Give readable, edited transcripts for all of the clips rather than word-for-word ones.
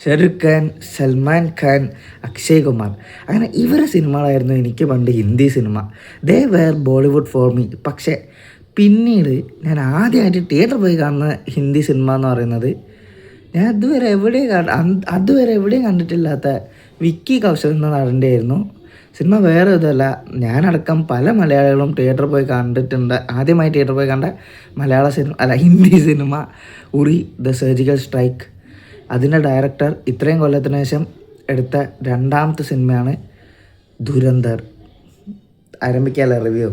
ഷാരൂഖ് ഖാൻ, സൽമാൻ ഖാൻ, അക്ഷയ് കുമാർ, അങ്ങനെ ഇവരെ സിനിമകളായിരുന്നു എനിക്ക് പണ്ട് Hindi cinema. They were Bollywood for me. പക്ഷേ പിന്നീട് ഞാൻ ആദ്യമായിട്ട് തിയേറ്ററിൽ പോയി കാണുന്ന ഹിന്ദി സിനിമ എന്ന് പറയുന്നത് ഞാൻ അതുവരെ എവിടെയും കണ്ടിട്ടില്ലാത്ത വിക്കി കൗശൽ എന്ന നടൻ്റെ ആയിരുന്നു. സിനിമ വേറെ ഇതല്ല, ഞാനടക്കം പല മലയാളികളും തിയേറ്ററിൽ പോയി കണ്ടിട്ടുണ്ട്. ആദ്യമായി തിയേറ്ററിൽ പോയി കണ്ട മലയാള cinema Hindi cinema Uri the surgical strike. അതിൻ്റെ ഡയറക്ടർ ഇത്രയും കൊല്ലത്തിന് ശേഷം എടുത്ത രണ്ടാമത്തെ സിനിമയാണ് ധുരന്ധർ. ആരംഭിക്കാമല്ലോ റിവ്യൂ.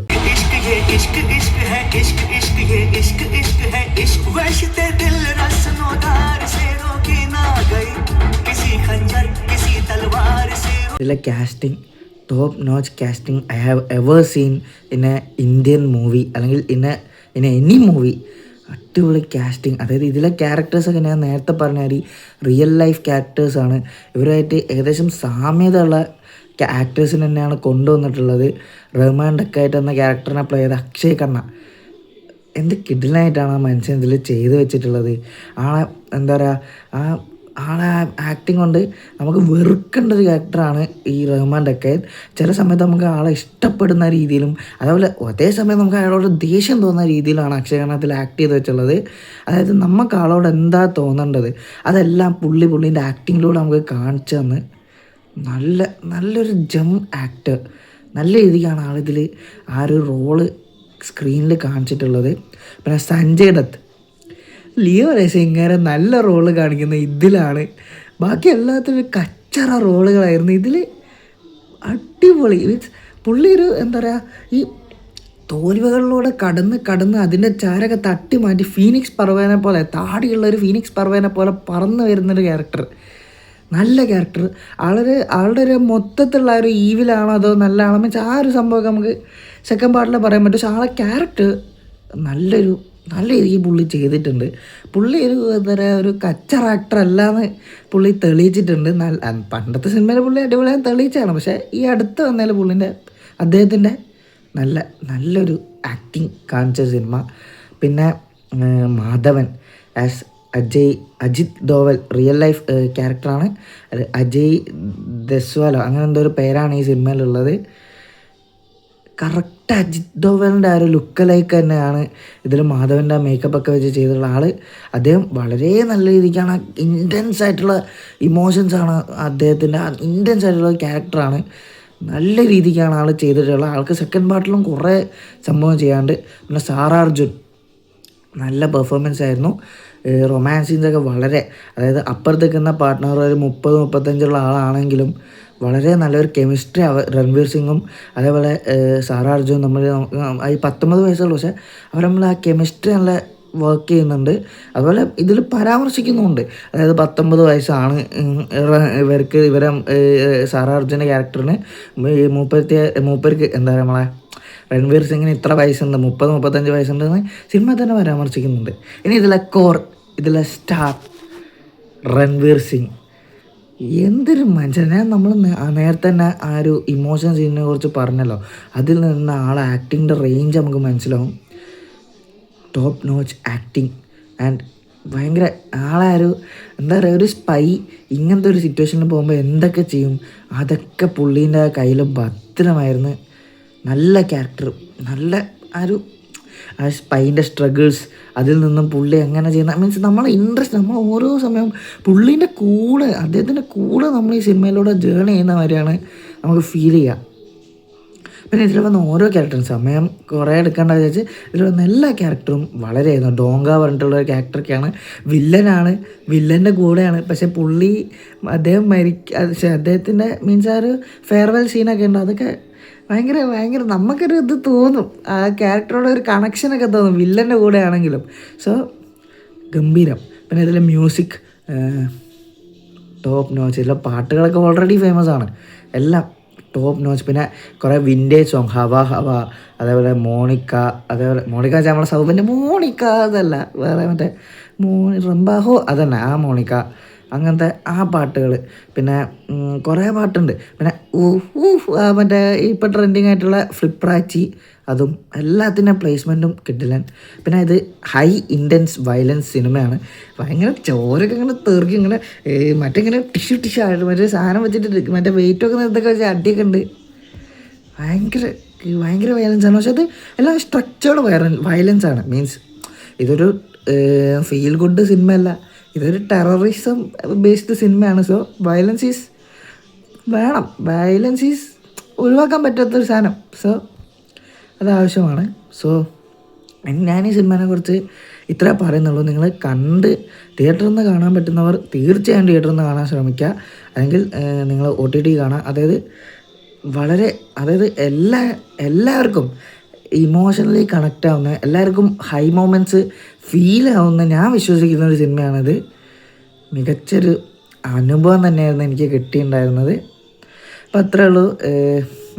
ഇതിലെ casting top notch casting I have ever seen in A Indian movie അല്ലെങ്കിൽ ഇൻ എനി മൂവി. അടിപൊളി കാസ്റ്റിംഗ്. അതായത് ഇതിലെ ക്യാരക്ടേഴ്സൊക്കെ ഞാൻ നേരത്തെ പറഞ്ഞ റിയൽ ലൈഫ് ക്യാരക്ടേഴ്സാണ്. ഇവരായിട്ട് ഏകദേശം സാമ്യതയുള്ള ആക്ടേഴ്സിന് തന്നെയാണ് കൊണ്ടുവന്നിട്ടുള്ളത്. റഹ്മാൻ ഡക്കായിട്ട് എന്ന ക്യാരക്ടറിനെ പ്ലേ ചെയ്ത അക്ഷയ് ഖന്ന എന്ത് കിഡിലായിട്ടാണ് ആ മനുഷ്യൻ ഇതിൽ ചെയ്തു വെച്ചിട്ടുള്ളത്. ആളെ എന്താ പറയുക, ആളെ ആക്ടിങ് കൊണ്ട് നമുക്ക് വെറുക്കേണ്ട ഒരു ക്യാരക്ടറാണ് ഈ റഹ്മാൻ ഡക്കായത്ത്. ചില സമയത്ത് നമുക്ക് ആളെ ഇഷ്ടപ്പെടുന്ന രീതിയിലും അതേപോലെ അതേ സമയം നമുക്ക് അയാളോട് ദേഷ്യം തോന്നുന്ന രീതിയിലാണ് അക്ഷയ് ഖന്നത്തിൽ ആക്ട് ചെയ്ത് വെച്ചുള്ളത്. അതായത് നമുക്ക് ആളോട് എന്താ തോന്നേണ്ടത് അതെല്ലാം പുള്ളീൻ്റെ ആക്ടിങ്ങിലൂടെ നമുക്ക് കാണിച്ചു തന്ന് നല്ലൊരു ആക്ടർ. നല്ല രീതിക്കാണ് ആളിതിൽ ആ ഒരു റോള് സ്ക്രീനിൽ കാണിച്ചിട്ടുള്ളത്. പിന്നെ സഞ്ജയ് ദത്ത്, ലിയോ രസിങ്ങനെ നല്ല റോള് കാണിക്കുന്ന ഇതിലാണ്. ബാക്കി എല്ലാത്തിനും കച്ചറ റോളുകളായിരുന്നു. ഇതിൽ അടിപൊളി. മീൻസ് പുള്ളി ഒരു എന്താ പറയുക, ഈ തോൽവികളിലൂടെ കടന്ന് അതിൻ്റെ ചാരൊക്കെ തട്ടി മാറ്റി ഫീനിക്സ് പർവേനെ പോലെ, താടിയുള്ളൊരു ഫീനിക്സ് പർവേനെ പോലെ പറന്ന് വരുന്നൊരു ക്യാരക്ടർ. നല്ല ക്യാരക്ടർ. ആളുടെ ഒരു മൊത്തത്തിലുള്ള ഒരു ഈവിലാണോ അതോ നല്ല ആണോ മീൻസ് ആ ഒരു സംഭവമൊക്കെ നമുക്ക് സെക്കൻഡ് പാർട്ടിൽ പറയാൻ പറ്റും. പക്ഷെ ആളെ ക്യാരക്ടർ നല്ല രീതിക്ക് പുള്ളി ചെയ്തിട്ടുണ്ട്. പുള്ളി എന്താ പറയുക, ഒരു കച്ചർ ആക്ടർ അല്ലാന്ന് പുള്ളി തെളിയിച്ചിട്ടുണ്ട്. പണ്ടത്തെ സിനിമയിൽ പുള്ളി അടിപൊളിയായി തെളിയിച്ചാണ്. പക്ഷേ ഈ അടുത്ത് വന്നതിൽ അദ്ദേഹത്തിൻ്റെ നല്ലൊരു ആക്ടിങ് കാണിച്ച സിനിമ. പിന്നെ Madhavan as Ajit Doval, real life ക്യാരക്ടറാണ്. അജയ് ദസ്വാലോ അങ്ങനെ എന്തോ ഒരു പേരാണ് ഈ സിനിമയിലുള്ളത്. കറക്റ്റ് അജിത് ഡോവലിൻ്റെ ആ ഒരു ലുക്ക് ലൈക്ക് തന്നെയാണ് ഇതിൽ മാധവൻ്റെ മേക്കപ്പ് ഒക്കെ വെച്ച് ചെയ്തിട്ടുള്ള ആൾ. അദ്ദേഹം വളരെ നല്ല രീതിക്കാണ്, ഇൻറ്റൻസ് ആയിട്ടുള്ള ഇമോഷൻസാണ് അദ്ദേഹത്തിൻ്റെ, ഇൻറ്റൻസ് ആയിട്ടുള്ള ക്യാരക്ടറാണ്. നല്ല രീതിക്കാണ് ആൾ ചെയ്തിട്ടുള്ളത്. ആൾക്ക് സെക്കൻഡ് പാർട്ടിലും കുറേ സംഭവം ചെയ്യാണ്ട്. പിന്നെ സാറാ അർജുൻ നല്ല പെർഫോമൻസ് ആയിരുന്നു. റൊമാൻസ് സീൻസൊക്കെ വളരെ, അതായത് അപ്പുറത്ത് നിൽക്കുന്ന പാർട്ട്ണർ ഒരു 30-35 ആളാണെങ്കിലും വളരെ നല്ലൊരു കെമിസ്ട്രി രൺവീർ സിംഗും അതേപോലെ സാറാ അർജുനും നമ്മൾ ഈ 19 വയസ്സുള്ളൂ, പക്ഷേ അവർ നമ്മൾ ആ കെമിസ്ട്രി നല്ല വർക്ക് ചെയ്യുന്നുണ്ട്. അതുപോലെ ഇതിൽ പരാമർശിക്കുന്നുമുണ്ട്. അതായത് 19 വയസ്സാണ് ഇവരെ സാറാ അർജുൻ്റെ ക്യാരക്ടറിന്, മൂപ്പർക്ക് എന്താ പറയുക, നമ്മളെ രൺവീർ സിംഗിന് ഇത്ര വയസ്സുണ്ട്, 30-35 വയസ്സുണ്ടെന്ന് സിനിമ തന്നെ പരാമർശിക്കുന്നുണ്ട്. ഇനി ഇതിലെ സ്റ്റാർ രൺവീർ സിംഗ് എന്തൊരു മനുഷ്യൻ. നമ്മൾ നേരത്തെ തന്നെ ആ ഒരു ഇമോഷൻ സീനിനെ കുറിച്ച് പറഞ്ഞല്ലോ, അതിൽ നിന്ന് ആളെ ആക്ടിങ്ങിൻ്റെ റേഞ്ച് നമുക്ക് മനസ്സിലാവും. ടോപ്പ് നോച്ച് ആക്ടിങ് ആൻഡ് ഭയങ്കര ആളെ എന്താ പറയുക, ഒരു സ്പൈ ഇങ്ങനത്തെ ഒരു സിറ്റുവേഷനിൽ പോകുമ്പോൾ എന്തൊക്കെ ചെയ്യും അതൊക്കെ പുള്ളീൻ്റെ കയ്യിൽ ഭദ്രമായിരുന്നു. നല്ല ക്യാരക്ടർ, നല്ല ആ സ്പൈൻ്റെ സ്ട്രഗിൾസ്, അതിൽ നിന്നും പുള്ളി എങ്ങനെ ചെയ്യുന്ന മീൻസ് നമ്മളെ ഇൻട്രസ്റ്റ്, നമ്മൾ ഓരോ സമയം പുള്ളീൻ്റെ കൂടെ, അദ്ദേഹത്തിൻ്റെ കൂടെ നമ്മൾ ഈ സിനിമയിലൂടെ ജേർണി ചെയ്യുന്ന മാതിരിയാണ് നമുക്ക് ഫീൽ ചെയ്യുക. പിന്നെ ഇതിൽ വന്ന ഓരോ ക്യാരക്ടറും സമയം കുറേ എടുക്കേണ്ട വിചാരിച്ച് ഇതിൽ വന്ന എല്ലാ ക്യാരക്ടറും വളരെയായിരുന്നു. ഡോങ്ക പറഞ്ഞിട്ടുള്ളൊരു ക്യാരക്ടറൊക്കെയാണ്, വില്ലൻ്റെ കൂടെയാണ്. പക്ഷേ അദ്ദേഹത്തിൻ്റെ മീൻസ് ആ ഒരു ഫെയർവെൽ സീനൊക്കെ ഉണ്ട്, അതൊക്കെ ഭയങ്കര നമുക്കൊരു ഇത് തോന്നും, ആ ക്യാരക്ടറോട് ഒരു കണക്ഷനൊക്കെ തോന്നും വില്ലൻ്റെ കൂടെ ആണെങ്കിലും. സോ ഗംഭീരം. പിന്നെ ഇതിലെ മ്യൂസിക് ടോപ്പ് നോച്ച്. ഇതിലെ പാട്ടുകളൊക്കെ ഓൾറെഡി ഫേമസ് ആണ്, എല്ലാം ടോപ്പ് നോച്ച്. പിന്നെ കുറേ വിൻറ്റേജ് സോങ്, ഹവ അതേപോലെ മോണിക്ക നമ്മളെ സൗബിൻ്റെ മോണിക്ക അതല്ല, വേറെ മറ്റേ റംബാഹോ അതന്നെ, ആ മോണിക്ക. അങ്ങനത്തെ ആ പാട്ടുകൾ. പിന്നെ കുറേ പാട്ടുണ്ട്. പിന്നെ മറ്റേ ഇപ്പോൾ ട്രെൻഡിങ് ആയിട്ടുള്ള ഫ്ലിപ്രാച്ചി, അതും എല്ലാത്തിൻ്റെ പ്ലേസ്മെൻറ്റും കിട്ടില്ലൻ. പിന്നെ ഇത് ഹൈ ഇൻറ്റൻസ് വയലൻസ് സിനിമയാണ്. ഭയങ്കര ചോരൊക്കെ ഇങ്ങനെ തെറിക്കും, ഇങ്ങനെ മറ്റിങ്ങനെ ടിഷ്യൂ ആയിട്ട് മറ്റേ സാധനം വെച്ചിട്ട് മറ്റേ വെയിറ്റൊക്കെ നിർത്തക്കെ വെച്ച് അടിയൊക്കെ ഉണ്ട്. ഭയങ്കര ഭയങ്കര വയലൻസാണ്. പക്ഷെ അത് എല്ലാം സ്ട്രക്ചേർഡ് വയലൻസാണ്. മീൻസ് ഇതൊരു ഫീൽ ഗുഡ് സിനിമയല്ല, ഇതൊരു ടെററിസം ബേസ്ഡ് സിനിമയാണ്. സോ വയലൻസ് ഈസ് വേണം, വയലൻസ് ഈസ് ഒഴിവാക്കാൻ പറ്റാത്തൊരു സാധനം. സോ അതാവശ്യമാണ്. സോ ഞാൻ ഈ സിനിമയെ കുറിച്ച് ഇത്ര പറയുന്നുള്ളൂ. നിങ്ങൾ തിയേറ്ററിൽ നിന്ന് കാണാൻ പറ്റുന്നവർ തീർച്ചയായും തിയേറ്ററിൽ നിന്ന് കാണാൻ ശ്രമിക്കുക. അല്ലെങ്കിൽ നിങ്ങൾ OTT കാണാം. അതായത് എല്ലാവർക്കും ഇമോഷണലി കണക്റ്റ് ആവുന്ന, എല്ലാവർക്കും ഹൈ മൊമെൻറ്റ്സ് ഫീൽ ആവുന്ന ഞാൻ വിശ്വസിക്കുന്ന ഒരു സിനിമയാണിത്. മികച്ചൊരു അനുഭവം തന്നെയായിരുന്നു എനിക്ക് കിട്ടിയിട്ടുണ്ടായിരുന്നത്. അപ്പം അത്രേ ഉള്ളൂ.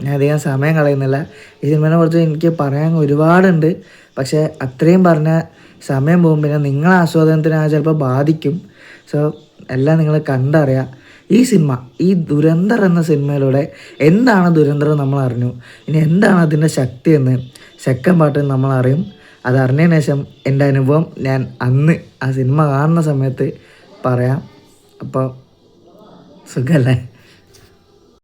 ഞാൻ അധികം സമയം കളയുന്നില്ല. ഈ സിനിമയെ കുറിച്ച് എനിക്ക് പറയാൻ ഒരുപാടുണ്ട്. പക്ഷേ അത്രയും പറഞ്ഞാൽ സമയം പോകും. പിന്നെ നിങ്ങളെ ആസ്വാദനത്തിന് ചിലപ്പോൾ ബാധിക്കും. സോ എല്ലാം നിങ്ങൾ കണ്ടറിയാം. ഈ സിനിമ, ഈ ദുരന്തർ എന്ന സിനിമയിലൂടെ എന്താണ് ദുരന്തരം നമ്മൾ അറിഞ്ഞു. ഇനി എന്താണ് അതിൻ്റെ ശക്തി എന്ന് സെക്കൻഡ് പാർട്ടിൽ നമ്മൾ അറിയും. അതറിഞ്ഞതിന് ശേഷം എൻ്റെ അനുഭവം ഞാൻ അന്ന് ആ സിനിമ കാണുന്ന സമയത്ത് പറയാം. അപ്പോൾ സുഖമല്ലേ?